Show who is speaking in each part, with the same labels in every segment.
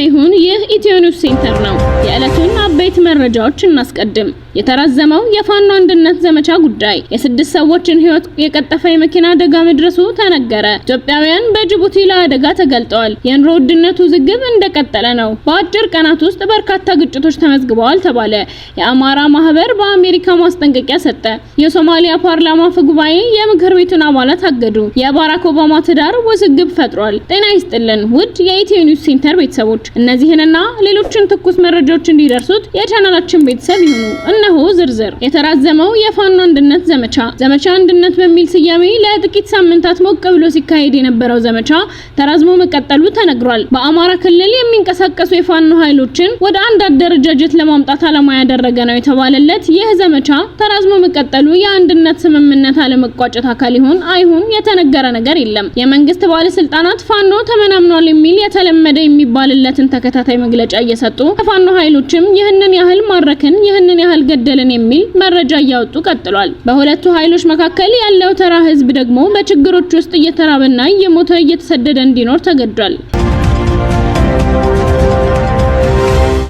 Speaker 1: ይሁን ይህ ኢትዮ ኒውስ ሴንተር ነው። የዕለቱን አበይት መረጃዎች እናስቀድም። የተራዘመው የፋኖ አንድነት ዘመቻ ጉዳይ የስድስት ሰዎችን ህይወት የቀጠፈ የመኪና አደጋ መድረሱ ተነገረ። ኢትዮጵያውያን በጅቡቲ ለአደጋ ተገልጠዋል። የኑሮ ውድነቱ ዝግብ እንደቀጠለ ነው። በአጭር ቀናት ውስጥ በርካታ ግጭቶች ተመዝግበዋል ተባለ። የአማራ ማህበር በአሜሪካ ማስጠንቀቂያ ሰጠ። የሶማሊያ ፓርላማ አፈ ጉባኤ የምክር ቤቱን አባላት አገዱ። የባራክ ኦባማ ትዳር ውዝግብ ፈጥሯል። ጤና ይስጥልን ውድ የኢትዮ ኒውስ ሴንተር ቤተሰቦች፣ እነዚህንና ሌሎችን ትኩስ መረጃዎች እንዲደርሱት የቻናላችን ቤተሰብ ይሁኑ። እነሆ ዝርዝር። የተራዘመው የፋኖ አንድነት ዘመቻ አንድነት በሚል ስያሜ ለጥቂት ሳምንታት ሞቅ ብሎ ሲካሄድ የነበረው ዘመቻ ተራዝሞ መቀጠሉ ተነግሯል። በአማራ ክልል የሚንቀሳቀሱ የፋኖ ኃይሎችን ወደ አንድ አደረጃጀት ለማምጣት ዓላማ ያደረገ ነው የተባለለት ይህ ዘመቻ ተራዝሞ መቀጠሉ የአንድነት ስምምነት አለመቋጨት አካል ይሁን አይሁን የተነገረ ነገር የለም። የመንግስት ባለስልጣናት ፋኖ ተመናምኗል የሚል የተለመደ የሚባልለትን ተከታታይ መግለጫ እየሰጡ የፋኖ ኃይሎችም ይህንን ያህል ማረክን፣ ይህንን ያህል ገደልን የሚል መረጃ እያወጡ ቀጥሏል። በሁለቱ ኃይሎች መካከል ያለው ተራ ህዝብ ደግሞ በችግሮች ውስጥ እየተራበና እየሞተ እየተሰደደ እንዲኖር ተገዷል።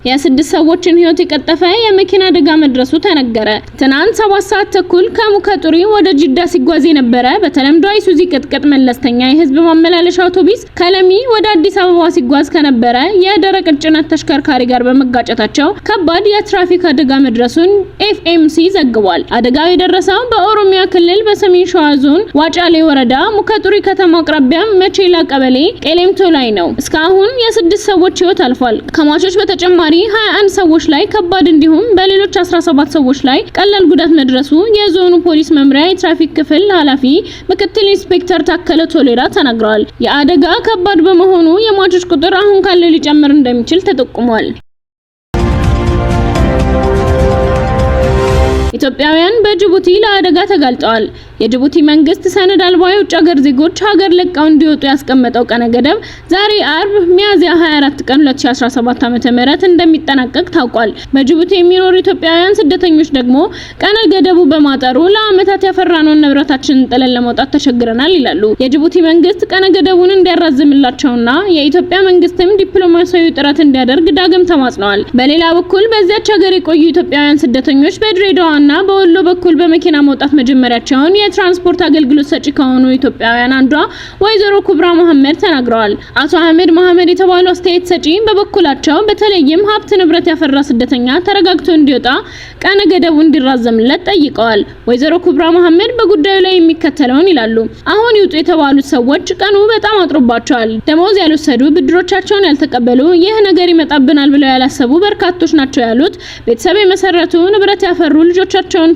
Speaker 1: የስድስት ሰዎችን ህይወት የቀጠፈ የመኪና አደጋ መድረሱ ተነገረ። ትናንት 7 ሰዓት ተኩል ከሙከጡሪ ወደ ጅዳ ሲጓዝ የነበረ በተለምዶ አይሱዚ ቅጥቅጥ መለስተኛ የህዝብ ማመላለሻ አውቶቡስ ከለሚ ወደ አዲስ አበባ ሲጓዝ ከነበረ የደረቅ ጭነት ተሽከርካሪ ጋር በመጋጨታቸው ከባድ የትራፊክ አደጋ መድረሱን ኤፍኤምሲ ዘግቧል። አደጋው የደረሰው በኦሮሚያ ክልል በሰሜን ሸዋ ዞን ዋጫሌ ወረዳ ሙከጡሪ ከተማ አቅራቢያ መቼላ ቀበሌ ቄሌምቶ ላይ ነው። እስካሁን የስድስት ሰዎች ህይወት አልፏል። ከሟቾች በተጨማሪ 21 ሰዎች ላይ ከባድ እንዲሁም በሌሎች 17 ሰዎች ላይ ቀላል ጉዳት መድረሱ የዞኑ ፖሊስ መምሪያ የትራፊክ ክፍል ኃላፊ ምክትል ኢንስፔክተር ታከለ ቶሌራ ተናግረዋል። የአደጋ ከባድ በመሆኑ የሟቾች ቁጥር አሁን ካለው ሊጨምር እንደሚችል ተጠቁሟል። ኢትዮጵያውያን በጅቡቲ ለአደጋ ተጋልጠዋል። የጅቡቲ መንግስት ሰነድ አልባ የውጭ ሀገር ዜጎች ሀገር ለቀው እንዲወጡ ያስቀመጠው ቀነ ገደብ ዛሬ አርብ ሚያዝያ 24 ቀን 2017 ዓ.ም እንደሚጠናቀቅ ታውቋል። በጅቡቲ የሚኖሩ ኢትዮጵያውያን ስደተኞች ደግሞ ቀነ ገደቡ በማጠሩ ለአመታት ያፈራነውን ንብረታችንን ጥለን ለመውጣት ተቸግረናል ይላሉ። የጅቡቲ መንግስት ቀነ ገደቡን እንዲያራዝምላቸውና የኢትዮጵያ መንግስትም ዲፕሎማሲያዊ ጥረት እንዲያደርግ ዳግም ተማጽነዋል። በሌላ በኩል በዚያች ሀገር የቆዩ ኢትዮጵያውያን ስደተኞች በድሬዳዋ እና በወሎ በኩል በመኪና መውጣት መጀመሪያቸውን የትራንስፖርት አገልግሎት ሰጪ ከሆኑ ኢትዮጵያውያን አንዷ ወይዘሮ ኩብራ መሐመድ ተናግረዋል። አቶ አህመድ መሐመድ የተባሉ አስተያየት ሰጪ በበኩላቸው በተለይም ሀብት ንብረት ያፈራ ስደተኛ ተረጋግቶ እንዲወጣ ቀነ ገደቡ እንዲራዘምለት ጠይቀዋል። ወይዘሮ ኩብራ መሐመድ በጉዳዩ ላይ የሚከተለውን ይላሉ። አሁን ይውጡ የተባሉት ሰዎች ቀኑ በጣም አጥሮባቸዋል። ደሞዝ ያልወሰዱ፣ ብድሮቻቸውን ያልተቀበሉ፣ ይህ ነገር ይመጣብናል ብለው ያላሰቡ በርካቶች ናቸው ያሉት። ቤተሰብ የመሰረቱ፣ ንብረት ያፈሩ፣ ልጆቻቸውን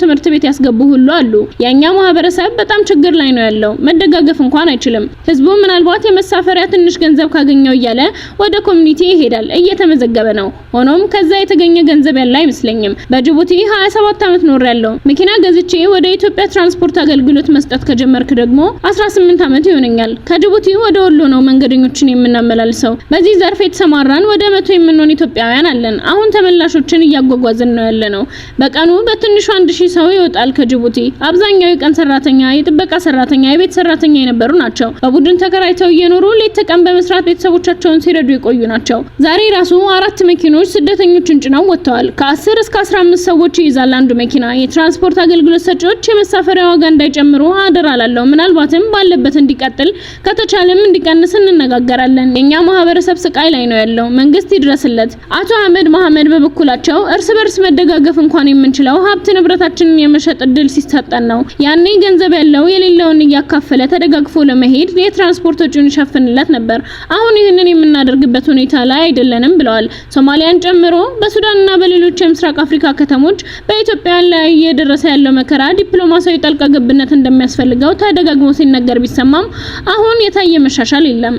Speaker 1: ትምህርት ቤት ያስገቡ ሁሉ አሉ። የኛ ማህበረሰብ በጣም ችግር ላይ ነው ያለው። መደጋገፍ እንኳን አይችልም። ህዝቡ ምናልባት የመሳፈሪያ ትንሽ ገንዘብ ካገኘው እያለ ወደ ኮሚኒቲ ይሄዳል፣ እየተመዘገበ ነው። ሆኖም ከዛ የተገኘ ገንዘብ ያለ አይመስለኝም። በጅቡቲ 27 አመት ኖር ያለው መኪና ገዝቼ ወደ ኢትዮጵያ ትራንስፖርት አገልግሎት መስጠት ከጀመርክ ደግሞ 18 አመት ይሆነኛል። ከጅቡቲ ወደ ወሎ ነው መንገደኞችን የምናመላልሰው። በዚህ ዘርፍ የተሰማራን ወደ 100 የምንሆን ኢትዮጵያውያን አለን። አሁን ተመላሾችን እያጓጓዝን ነው ያለነው። በቀኑ በትንሹ 1000 ሰው ይወጣል ከጅቡቲ። አብዛኛው የቀን ሰራተኛ፣ የጥበቃ ሰራተኛ፣ የቤት ሰራተኛ የነበሩ ናቸው። በቡድን ተከራይተው እየኖሩ ሌት ተቀን በመስራት ቤተሰቦቻቸውን ሲረዱ የቆዩ ናቸው። ዛሬ ራሱ 4 መኪኖች ስደተኞችን ጭነው ወጥተዋል። ከ10 እስከ 15 ሰዎች ይይዛል አንዱ መኪና። የትራንስፖርት አገልግሎት ሰጪዎች የመሳፈሪያ ዋጋ እንዳይጨምሩ አደራ ላለው፣ ምናልባትም ባለበት እንዲቀጥል ከተቻለም እንዲቀንስ እንነጋገራለን። የኛ ማህበረሰብ ስቃይ ላይ ነው ያለው፣ መንግስት ይድረስለት። አቶ አህመድ መሐመድ በበኩላቸው እርስ በርስ መደጋገፍ እንኳን የምንችለው ሀብት ንብረታችንን የመሸጥ እድል ሲሰጠን ነው። ያኔ ገንዘብ ያለው የሌለውን እያካፈለ ተደጋግፎ ለመሄድ የትራንስፖርት ወጪውን ይሸፍንለት ነበር። አሁን ይህንን የምናደርግበት ሁኔታ ላይ አይደለንም ብለዋል። ሶማሊያን ጨምሮ በሱዳንና በሌሎች የምስራቅ አፍሪካ ከተሞች በኢትዮጵያ ላይ እየደረሰ ያለው መከራ ዲፕሎማሲያዊ ጣልቃ ገብነት እንደሚያስፈልገው ተደጋግሞ ሲነገር ቢሰማም አሁን የታየ መሻሻል የለም።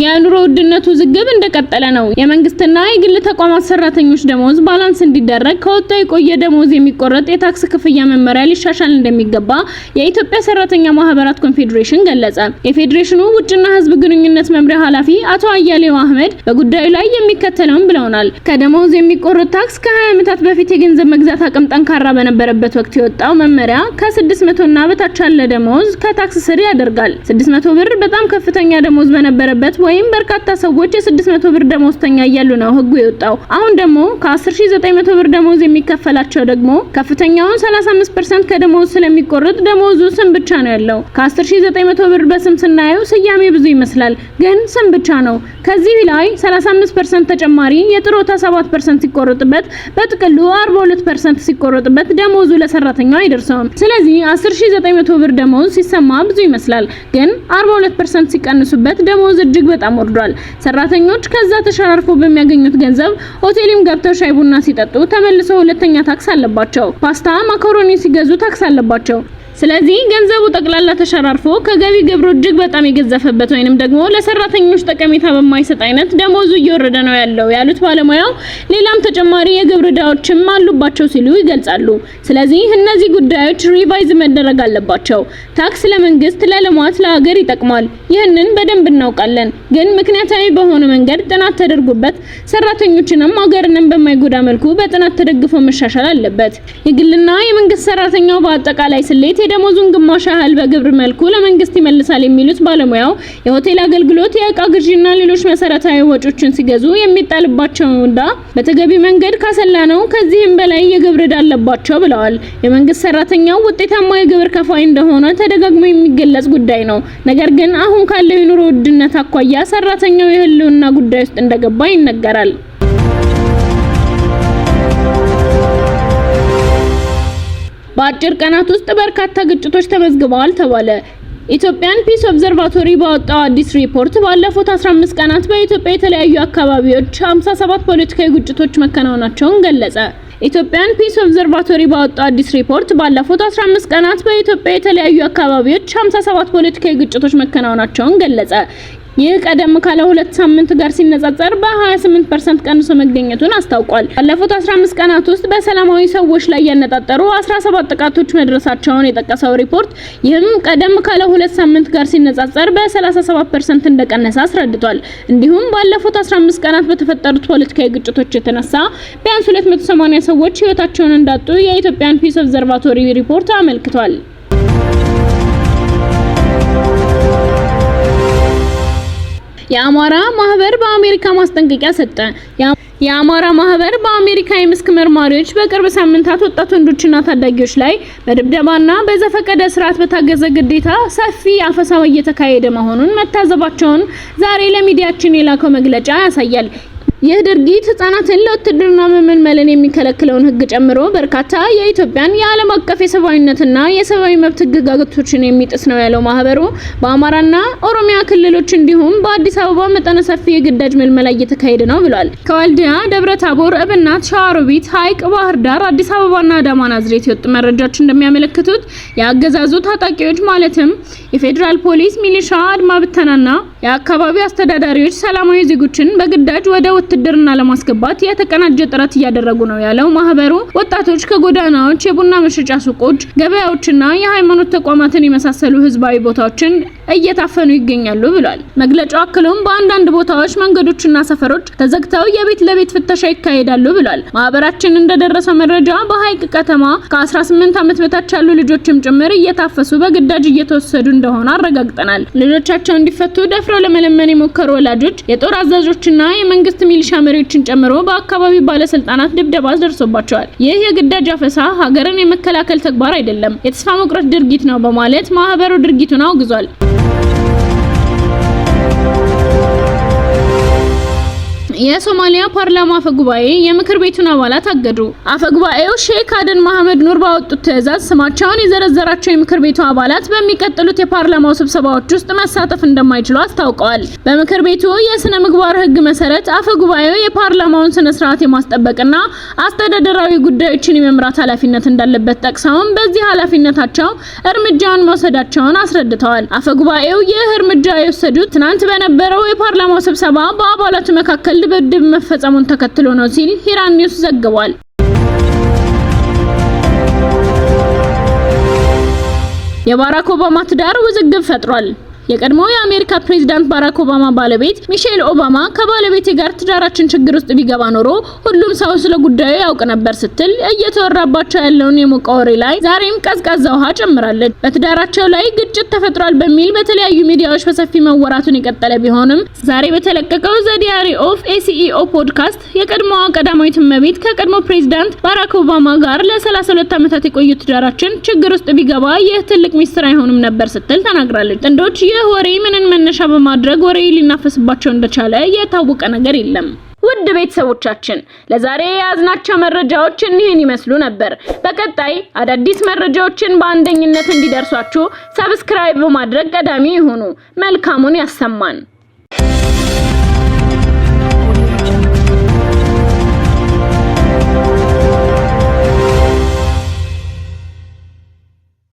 Speaker 1: የኑሮ ውድነቱ ዝግብ እንደቀጠለ ነው። የመንግስትና የግል ተቋማት ሰራተኞች ደሞዝ ባላንስ እንዲደረግ ከወጣው የቆየ ደሞዝ የሚቆረጥ የታክስ ክፍያ መመሪያ ሊሻሻል እንደሚገባ የኢትዮጵያ ሰራተኛ ማህበራት ኮንፌዴሬሽን ገለጸ። የፌዴሬሽኑ ውጭና ህዝብ ግንኙነት መምሪያ ኃላፊ አቶ አያሌው አህመድ በጉዳዩ ላይ የሚከተለውን ብለውናል። ከደሞዝ የሚቆረጥ ታክስ ከ20 ዓመታት በፊት የገንዘብ መግዛት አቅም ጠንካራ በነበረበት ወቅት የወጣው መመሪያ ከ600 እና በታች ያለ ደሞዝ ከታክስ ስር ያደርጋል። 600 ብር በጣም ከፍተኛ ደሞዝ በነበረበት ወይም በርካታ ሰዎች የ600 ብር ደሞዝተኛ እያሉ ነው ህጉ የወጣው። አሁን ደግሞ ከ10900 ብር ደሞዝ የሚከፈላቸው ደግሞ ከፍተኛውን 35% ከደሞዝ ስለሚቆረጥ ደሞዙ ስም ብቻ ነው ያለው። ከ10900 ብር በስም ስናየው ስያሜ ብዙ ይመስላል፣ ግን ስም ብቻ ነው። ከዚህ ላይ 35% ተጨማሪ የጥሮታ 7% ሲቆረጥበት በጥቅሉ 42% ሲቆረጥበት ደሞዙ ለሰራተኛው አይደርሰውም። ስለዚህ 10900 ብር ደሞዝ ሲሰማ ብዙ ይመስላል፣ ግን 42% ሲቀንሱበት ደሞዝ እጅግ በጣም ወርዷል። ሰራተኞች ከዛ ተሸራርፎ በሚያገኙት ገንዘብ ሆቴልም ገብተው ሻይ ቡና ሲጠጡ ተመልሰው ሁለተኛ ታክስ አለባቸው። ፓስታ ማካሮኒ ሲገዙ ታክስ አለባቸው። ስለዚህ ገንዘቡ ጠቅላላ ተሸራርፎ ከገቢ ግብሩ እጅግ በጣም የገዘፈበት ወይንም ደግሞ ለሰራተኞች ጠቀሜታ በማይሰጥ አይነት ደሞዙ እየወረደ ነው ያለው ያሉት ባለሙያው ሌላም ተጨማሪ የግብር ዕዳዎችም አሉባቸው ሲሉ ይገልጻሉ። ስለዚህ እነዚህ ጉዳዮች ሪቫይዝ መደረግ አለባቸው። ታክስ ለመንግስት፣ ለልማት፣ ለሀገር ይጠቅማል። ይህንን በደንብ እናውቃለን። ግን ምክንያታዊ በሆነ መንገድ ጥናት ተደርጎበት ሰራተኞችንም ሀገርንም በማይጎዳ መልኩ በጥናት ተደግፎ መሻሻል አለበት። የግልና የመንግስት ሰራተኛው በአጠቃላይ ስሌት የደሞዙን ግማሽ ያህል በግብር መልኩ ለመንግስት ይመልሳል የሚሉት ባለሙያው የሆቴል አገልግሎት፣ የእቃ ግዢና ሌሎች መሰረታዊ ወጪዎችን ሲገዙ የሚጣልባቸው ዕዳ በተገቢ መንገድ ካሰላነው ከዚህም በላይ የግብር ዕዳ አለባቸው ብለዋል። የመንግስት ሰራተኛው ውጤታማ የግብር ከፋይ እንደሆነ ተደጋግሞ የሚገለጽ ጉዳይ ነው። ነገር ግን አሁን ካለው የኑሮ ውድነት አኳያ ሰራተኛው የህልውና ጉዳይ ውስጥ እንደገባ ይነገራል። በአጭር ቀናት ውስጥ በርካታ ግጭቶች ተመዝግበዋል ተባለ። ኢትዮጵያን ፒስ ኦብዘርቫቶሪ ባወጣው አዲስ ሪፖርት ባለፉት 15 ቀናት በኢትዮጵያ የተለያዩ አካባቢዎች 57 ፖለቲካዊ ግጭቶች መከናወናቸውን ገለጸ። ኢትዮጵያን ፒስ ኦብዘርቫቶሪ ባወጣው አዲስ ሪፖርት ባለፉት 15 ቀናት በኢትዮጵያ የተለያዩ አካባቢዎች 57 ፖለቲካዊ ግጭቶች መከናወናቸውን ገለጸ። ይህ ቀደም ካለ 2 ሳምንት ጋር ሲነጻጸር በ28% ቀንሶ መገኘቱን አስታውቋል። ባለፉት 15 ቀናት ውስጥ በሰላማዊ ሰዎች ላይ ያነጣጠሩ 17 ጥቃቶች መድረሳቸውን የጠቀሰው ሪፖርት ይህም ቀደም ካለ 2 ሳምንት ጋር ሲነጻጸር በ37% እንደቀነሰ አስረድቷል። እንዲሁም ባለፉት 15 ቀናት በተፈጠሩት ፖለቲካዊ ግጭቶች የተነሳ ቢያንስ 280 ሰዎች ህይወታቸውን እንዳጡ የኢትዮጵያን ፒስ ኦብዘርቫቶሪ ሪፖርት አመልክቷል። የአማራ ማህበር በአሜሪካ ማስጠንቀቂያ ሰጠ። የአማራ ማህበር በአሜሪካ የመስክ መርማሪዎች በቅርብ ሳምንታት ወጣት ወንዶችና ታዳጊዎች ላይ በድብደባና በዘፈቀደ ስርዓት በታገዘ ግዴታ ሰፊ አፈሳ እየተካሄደ መሆኑን መታዘባቸውን ዛሬ ለሚዲያችን የላከው መግለጫ ያሳያል። ይህ ድርጊት ህጻናትን ለውትድርና መመልመልን የሚከለክለውን ህግ ጨምሮ በርካታ የኢትዮጵያን የዓለም አቀፍ የሰብአዊነትና የሰብአዊ መብት ህግጋቶችን የሚጥስ ነው ያለው ማህበሩ በአማራና ኦሮሚያ ክልሎች እንዲሁም በአዲስ አበባ መጠነ ሰፊ የግዳጅ ምልመላ እየተካሄደ ነው ብሏል። ከወልዲያ፣ ደብረ ታቦር፣ እብናት፣ ሸዋሮቢት፣ ሐይቅ፣ ባህር ዳር፣ አዲስ አበባና አዳማ ናዝሬት የወጡ መረጃዎች እንደሚያመለክቱት የአገዛዙ ታጣቂዎች ማለትም የፌዴራል ፖሊስ፣ ሚሊሻ፣ አድማ ብተናና የአካባቢው አስተዳዳሪዎች ሰላማዊ ዜጎችን በግዳጅ ወደ ውትድርና ለማስገባት የተቀናጀ ጥረት እያደረጉ ነው ያለው ማህበሩ ወጣቶች ከጎዳናዎች፣ የቡና መሸጫ ሱቆች፣ ገበያዎችና የሃይማኖት ተቋማትን የመሳሰሉ ህዝባዊ ቦታዎችን እየታፈኑ ይገኛሉ ብሏል። መግለጫው አክሎም በአንዳንድ ቦታዎች መንገዶችና ሰፈሮች ተዘግተው የቤት ለቤት ፍተሻ ይካሄዳሉ ብሏል። ማህበራችን እንደደረሰው መረጃ በሐይቅ ከተማ ከ18 ዓመት በታች ያሉ ልጆችም ጭምር እየታፈሱ በግዳጅ እየተወሰዱ እንደሆነ አረጋግጠናል። ልጆቻቸው እንዲፈቱ ደፍረው ለመለመን የሞከሩ ወላጆች፣ የጦር አዛዦችና የመንግስት ሚሊሻ መሪዎችን ጨምሮ በአካባቢው ባለስልጣናት ድብደባ ደርሶባቸዋል። ይህ የግዳጅ አፈሳ ሀገርን የመከላከል ተግባር አይደለም፣ የተስፋ መቁረጥ ድርጊት ነው በማለት ማህበሩ ድርጊቱን አውግዟል። የሶማሊያ ፓርላማ አፈጉባኤ የምክር ቤቱን አባላት አገዱ። አፈጉባኤው ሼክ አደን መሐመድ ኑር ባወጡት ትዕዛዝ ስማቸውን የዘረዘራቸው የምክር ቤቱ አባላት በሚቀጥሉት የፓርላማው ስብሰባዎች ውስጥ መሳተፍ እንደማይችሉ አስታውቀዋል። በምክር ቤቱ የስነ ምግባር ህግ መሰረት አፈጉባኤው የፓርላማውን ስነ ስርዓት የማስጠበቅና አስተዳደራዊ ጉዳዮችን የመምራት ኃላፊነት እንዳለበት ጠቅሰውም በዚህ ኃላፊነታቸው እርምጃውን መውሰዳቸውን አስረድተዋል። አፈጉባኤው ይህ እርምጃ የወሰዱት ትናንት በነበረው የፓርላማው ስብሰባ በአባላቱ መካከል ድብድብ መፈጸሙን ተከትሎ ነው ሲል ሂራን ኒውስ ዘግቧል። የባራክ ኦባማ ትዳር ውዝግብ ፈጥሯል። የቀድሞው የአሜሪካ ፕሬዝዳንት ባራክ ኦባማ ባለቤት ሚሼል ኦባማ ከባለቤቴ ጋር ትዳራችን ችግር ውስጥ ቢገባ ኖሮ ሁሉም ሰው ስለ ጉዳዩ ያውቅ ነበር ስትል እየተወራባቸው ያለውን የሞቀ ወሬ ላይ ዛሬም ቀዝቃዛ ውሃ ጨምራለች። በትዳራቸው ላይ ግጭት ተፈጥሯል በሚል በተለያዩ ሚዲያዎች በሰፊ መወራቱን የቀጠለ ቢሆንም ዛሬ በተለቀቀው ዘ ዲያሪ ኦፍ ኤሲኢኦ ፖድካስት የቀድሞዋ ቀዳማዊት እመቤት ከቀድሞ ፕሬዝዳንት ባራክ ኦባማ ጋር ለ32 ዓመታት የቆዩት ትዳራችን ችግር ውስጥ ቢገባ ይህ ትልቅ ሚስጥር አይሆንም ነበር ስትል ተናግራለች። ጥንዶች ይህ ወሬ ምንን መነሻ በማድረግ ወሬ ሊናፈስባቸው እንደቻለ የታወቀ ነገር የለም። ውድ ቤተሰቦቻችን ለዛሬ ያዝናቸው መረጃዎች እኒህን ይመስሉ ነበር። በቀጣይ አዳዲስ መረጃዎችን በአንደኝነት እንዲደርሷችሁ ሰብስክራይብ በማድረግ ቀዳሚ ይሁኑ። መልካሙን ያሰማን።